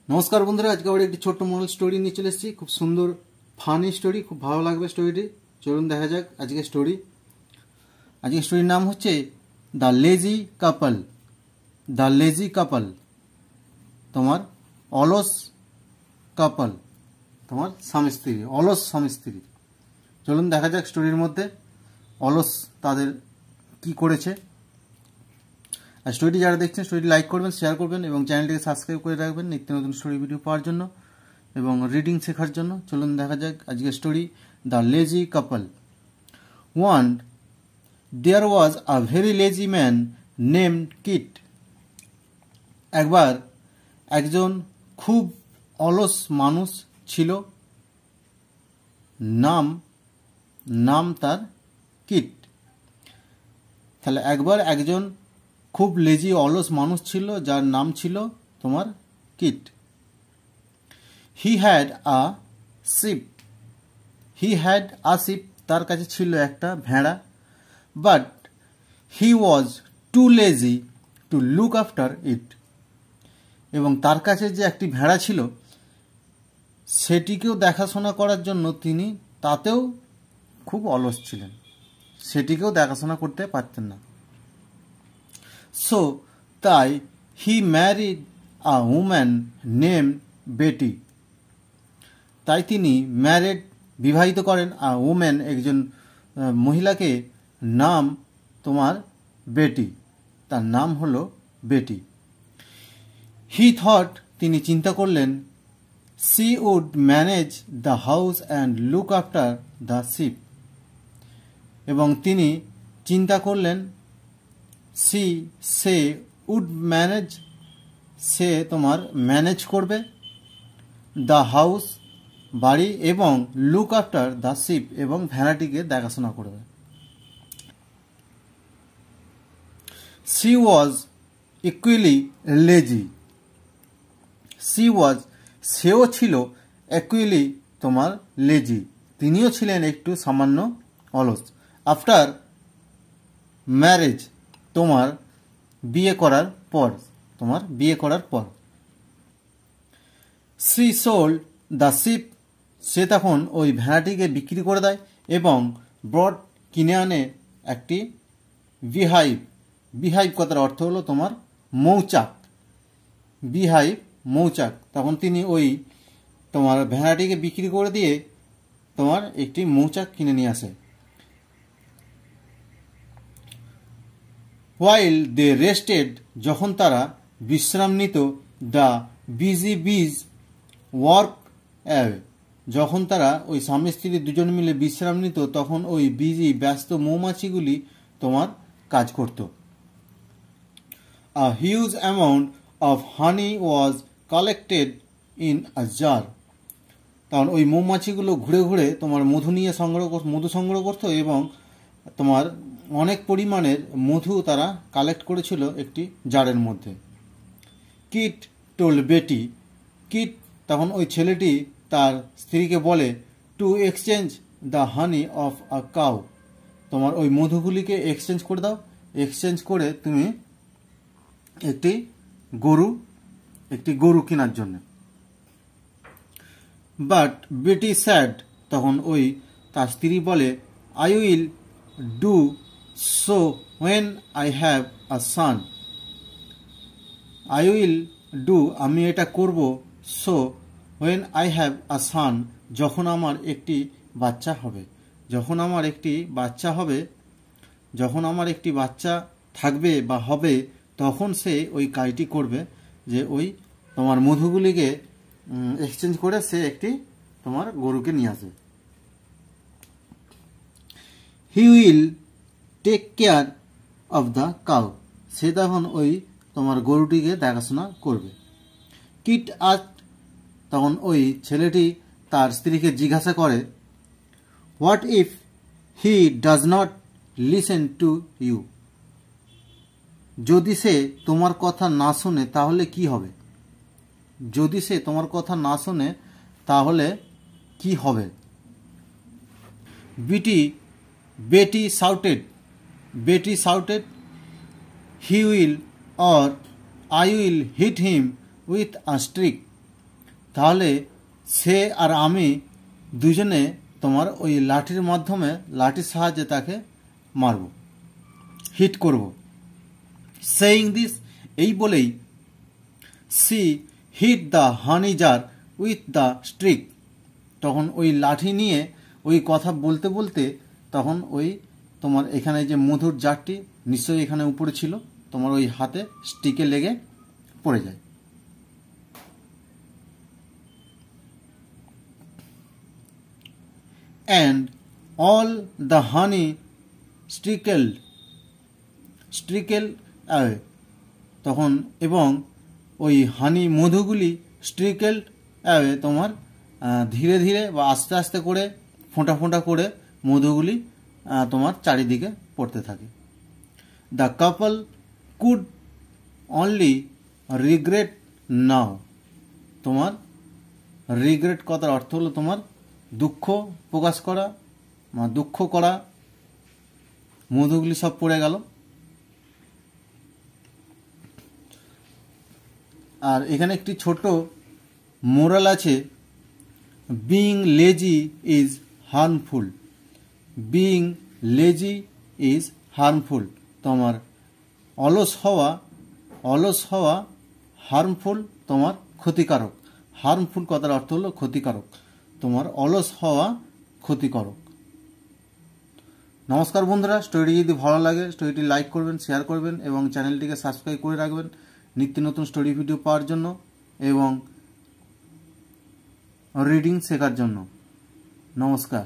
नमस्कार बंधुरा आज के आबार एक छोट्ट मोरल स्टोरी निये चले एसेछि। खूब सुंदर फानी स्टोरी, खूब भालो लागबे स्टोरीटी। चलुन देखा जाक आज के स्टोरी। आज के स्टोरीर नाम होच्छे the lazy carpel. The lazy carpel तोमार अलस कापल, तोमार स्वामी स्त्री, अलस स्वामी स्त्री। चलुन देखा जाक स्टोरीर मध्य अलस तादेर कि करेछे। আর স্টোরিটি যারা দেখছেন স্টোরিটি লাইক করবেন, শেয়ার করবেন এবং চ্যানেলটিকে সাবস্ক্রাইব করে রাখবেন নিত্য নতুন স্টোরি ভিডিও পাওয়ার জন্য এবং রিডিং শেখার জন্য। চলুন দেখা যাক আজকের story the lazy couple. Once there was a very lazy man named Kit. একবার একজন খুব অলস মানুষ ছিল, নাম তার কিট। তাহলে একবার একজন খুব লেজি অলস মানুষ ছিল যার নাম ছিল তোমার Kit. He had a sheep, তার কাছে ছিল একটা ভেড়া। But he was too lazy to look after it. এবং তার কাছে যে একটি ভেড়া ছিল সেটিকেও দেখাশোনা করার জন্য তিনি তাতেও খুব অলস ছিলেন, সেটিকেও দেখাশোনা করতে পারতেন না। So, তাই he married a woman named Betty। তাই তিনি বিবাহিত করেন a woman, একজন মহিলাকে, নাম তোমার বেটি, তার নাম হলো বেটি। He thought, তিনি চিন্তা করলেন, she would manage the house and look after the sheep। এবং তিনি চিন্তা করলেন সে উড ম্যানেজ, সে তোমার ম্যানেজ করবে দ্য হাউস, বাড়ি, এবং লুক আফটার দ্য শিপ, এবং ভেড়াটিকে দেখাশোনা করবে। সি ওয়াজ ইকুয়ালি লেজি। সেও ছিল ইকুয়ালি তোমার লেজি, তিনিও ছিলেন একটু সামান্য অলস। আফটার ম্যারেজ, তোমার বিয়ে করার পর। সি সোল্ড দ্য শিপ, সে তখন ওই ভেড়াটিকে বিক্রি করে দেয় এবং ব্রড, কিনে আনে একটি বিহাইভ কথার অর্থ হলো তোমার মৌচাক, মৌচাক। তখন তিনি ওই তোমার ভেড়াটিকে বিক্রি করে দিয়ে তোমার একটি মৌচাক কিনে নিয়ে আসে। While they rested, যখন তারা বিশ্রাম নিত, the busy bees worked away, যখন তারা ওই স্বামী স্ত্রী দুজন মিলে বিশ্রাম নিত তখন ওই ব্যস্ত মৌমাছিগুলি তোমার কাজ করত। A huge amount of honey was collected in a jar, তখন ওই মৌমাছিগুলো ঘুরে ঘুরে তোমার মধু সংগ্রহ করতো এবং তোমার অনেক পরিমাণের মধু তারা কালেক্ট করেছিল একটি জারের মধ্যে। কিট টোল্ড বেটি, কিট তখন ওই ছেলেটি তার স্ত্রীকে বলে, two exchange the honey of a cow, তোমার ওই মধুগুলিকে এক্সচেঞ্জ করে দাও, এক্সচেঞ্জ করে তুমি একটি গরু কেনার জন্য। বাট বেটি স্যাড, তখন ওই তার স্ত্রী বলে, I will do so when I have a son, I will do, আমি এটা করব, so when I have a son, যখন আমার একটি বাচ্চা হবে, যখন আমার একটি বাচ্চা থাকবে বা হবে, তখন সে ওই কাজটি করবে যে ওই তোমার মধুগুলিকে এক্সচেঞ্জ করে সে একটি তোমার গরুকে নিয়ে আসবে। He will take care of the cow, সে তখন ওই তোমার গরুটিকে দেখাশোনা করবে। কিট আস্কড, তখন ওই ছেলেটি তার স্ত্রীকে জিজ্ঞাসা করে, what if he does not listen to you, যদি সে তোমার কথা না শোনে তাহলে কি হবে? যদি সে তোমার কথা না শোনে তাহলে কি হবে? Betty shouted, he will or I will hit him with a stick, তাহলে সে আর আমি দুজনে তোমার ওই লাঠির মাধ্যমে, লাঠির সাহায্যে তাকে মারব, হিট করব। সেইং দিস, এই বলেই she hit the honey jar with the stick. তখন ওই লাঠি নিয়ে ওই কথা বলতে বলতে তখন ওই তোমার এখানে যে মধুর জারটি নিশ্চয়ই এখানে উপরে ছিল, তোমার ওই হাতে স্টিকে লেগে পড়ে যায়। And all the honey trickles away, তখন এবং ওই হানি মধুগুলি স্ট্রিকেল অ্যাওয়ে, তোমার ধীরে ধীরে বা আস্তে আস্তে করে ফোঁটা ফোঁটা করে মধুগুলি তোমার চারিদিকে পড়তে থাকে। The couple could only regret now, তোমার রিগ্রেট কথার অর্থ হলো তোমার দুঃখ প্রকাশ করা, দুঃখ করা। মধুগুলি সব পড়ে গেল। আর এখানে একটি ছোট মোরাল আছে, being lazy is harmful. Being lazy is harmful, তোমার অলস হওয়া হার্মফুল, তোমার ক্ষতিকারক। হার্মফুল কথার অর্থ হলো ক্ষতিকারক, তোমার অলস হওয়া ক্ষতিকারক। নমস্কার বন্ধুরা, স্টোরিটি যদি ভালো লাগে স্টোরিটি লাইক করবেন, শেয়ার করবেন এবং চ্যানেলটিকে সাবস্ক্রাইব করে রাখবেন নিত্য নতুন স্টোরি ভিডিও পাওয়ার জন্য এবং রিডিং শেখার জন্য। নমস্কার।